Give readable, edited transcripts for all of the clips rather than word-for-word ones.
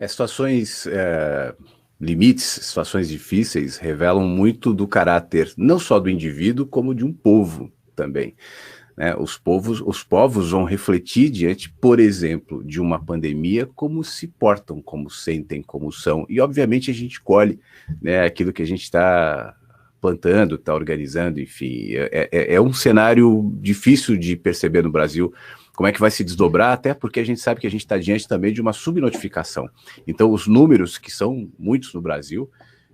Situações limites, situações difíceis revelam muito do caráter não só do indivíduo, como de um povo também, né? Os povos vão refletir diante, por exemplo, de uma pandemia, como se portam, como sentem, como são. E, obviamente, a gente colhe, né, aquilo que a gente está plantando, está organizando, enfim. É um cenário difícil de perceber no Brasil como é que vai se desdobrar, até porque a gente sabe que a gente está diante também de uma subnotificação. Então, os números, que são muitos no Brasil,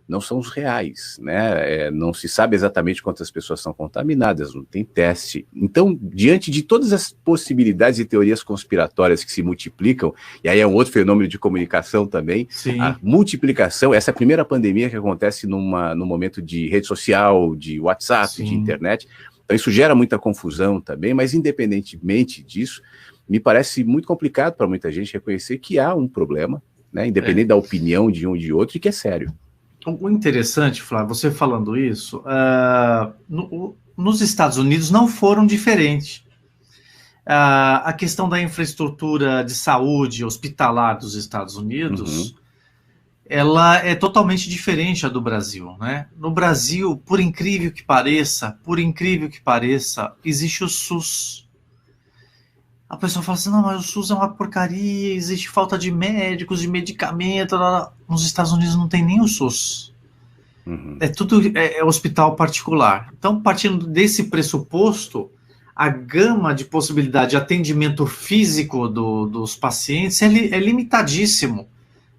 não são os reais, né? Não se sabe exatamente quantas pessoas são contaminadas, não tem teste. Então, diante de todas as possibilidades e teorias conspiratórias que se multiplicam, e aí é um outro fenômeno de comunicação também, a Sim. multiplicação, essa é a primeira pandemia que acontece num momento de rede social, de WhatsApp, de Sim. internet. Então, isso gera muita confusão também, mas independentemente disso, me parece muito complicado para muita gente reconhecer que há um problema, né? É. Independente da opinião de um e de outro, e que é sério. O interessante, Flávio, você falando isso, nos Estados Unidos não foram diferentes. A questão da infraestrutura de saúde hospitalar dos Estados Uhum. Unidos, ela é totalmente diferente a do Brasil, né? No Brasil, por incrível que pareça, existe o SUS. A pessoa fala assim, não, mas o SUS é uma porcaria, existe falta de médicos, de medicamento. Lá, lá. Nos Estados Unidos não tem nem o SUS. Uhum. É tudo hospital particular. Então, partindo desse pressuposto, a gama de possibilidade de atendimento físico dos pacientes é limitadíssimo,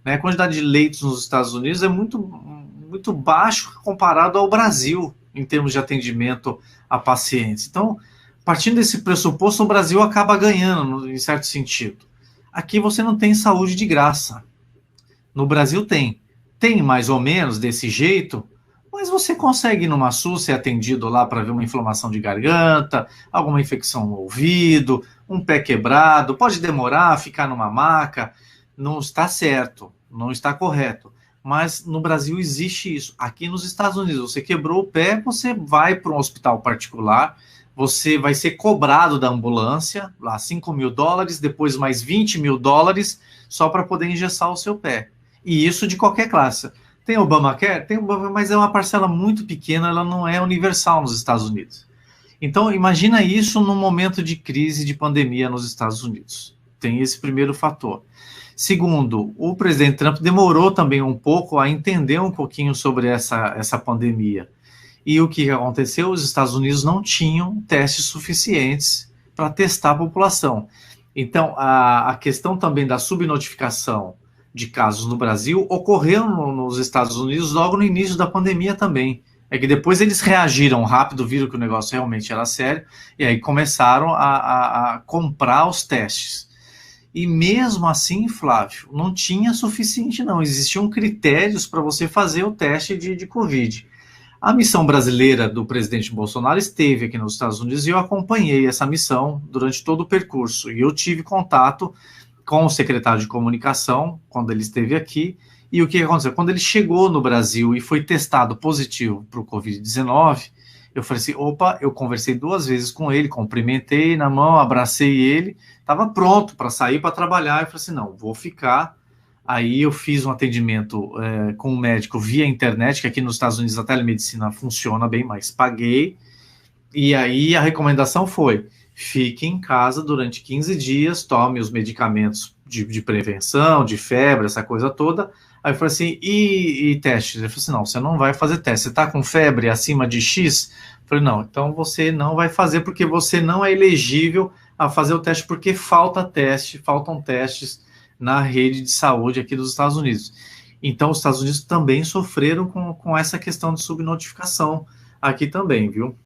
né? A quantidade de leitos nos Estados Unidos é muito baixo comparado ao Brasil, em termos de atendimento a pacientes. Então, partindo desse pressuposto, o Brasil acaba ganhando, em certo sentido. Aqui você não tem saúde de graça. No Brasil tem. Tem mais ou menos desse jeito, mas você consegue ir numa SUS ser atendido lá para ver uma inflamação de garganta, alguma infecção no ouvido, um pé quebrado, pode demorar, ficar numa maca, não está certo, não está correto. Mas no Brasil existe isso. Aqui nos Estados Unidos, você quebrou o pé, você vai para um hospital particular, você vai ser cobrado da ambulância, lá US$ 5.000, depois mais US$ 20.000, só para poder engessar o seu pé. E isso de qualquer classe. Tem Obamacare? Tem Obamacare, mas é uma parcela muito pequena, ela não é universal nos Estados Unidos. Então, imagina isso num momento de crise, de pandemia nos Estados Unidos. Tem esse primeiro fator. Segundo, o presidente Trump demorou também um pouco a entender um pouquinho sobre essa pandemia. E o que aconteceu? Os Estados Unidos não tinham testes suficientes para testar a população. Então, a questão também da subnotificação de casos no Brasil ocorreu nos Estados Unidos logo no início da pandemia também. É que depois eles reagiram rápido, viram que o negócio realmente era sério, e aí começaram a comprar os testes. E mesmo assim, Flávio, não tinha suficiente, não. Existiam critérios para você fazer o teste de Covid. A missão brasileira do presidente Bolsonaro esteve aqui nos Estados Unidos e eu acompanhei essa missão durante todo o percurso. E eu tive contato com o secretário de comunicação quando ele esteve aqui. E o que aconteceu? Quando ele chegou no Brasil e foi testado positivo para o Covid-19, eu falei assim, opa, eu conversei 2 vezes com ele, cumprimentei na mão, abracei ele, estava pronto para sair para trabalhar. Eu falei assim, não, vou ficar. Aí eu fiz um atendimento com um médico via internet, que aqui nos Estados Unidos a telemedicina funciona bem, mas paguei. E aí a recomendação foi, fique em casa durante 15 dias, tome os medicamentos de prevenção, de febre, essa coisa toda. Aí eu falei assim, e testes? Ele falou assim, não, você não vai fazer teste. Você está com febre acima de X? Eu falei, não, então você não vai fazer porque você não é elegível a fazer o teste porque faltam testes na rede de saúde aqui dos Estados Unidos. Então, os Estados Unidos também sofreram com essa questão de subnotificação aqui também, viu?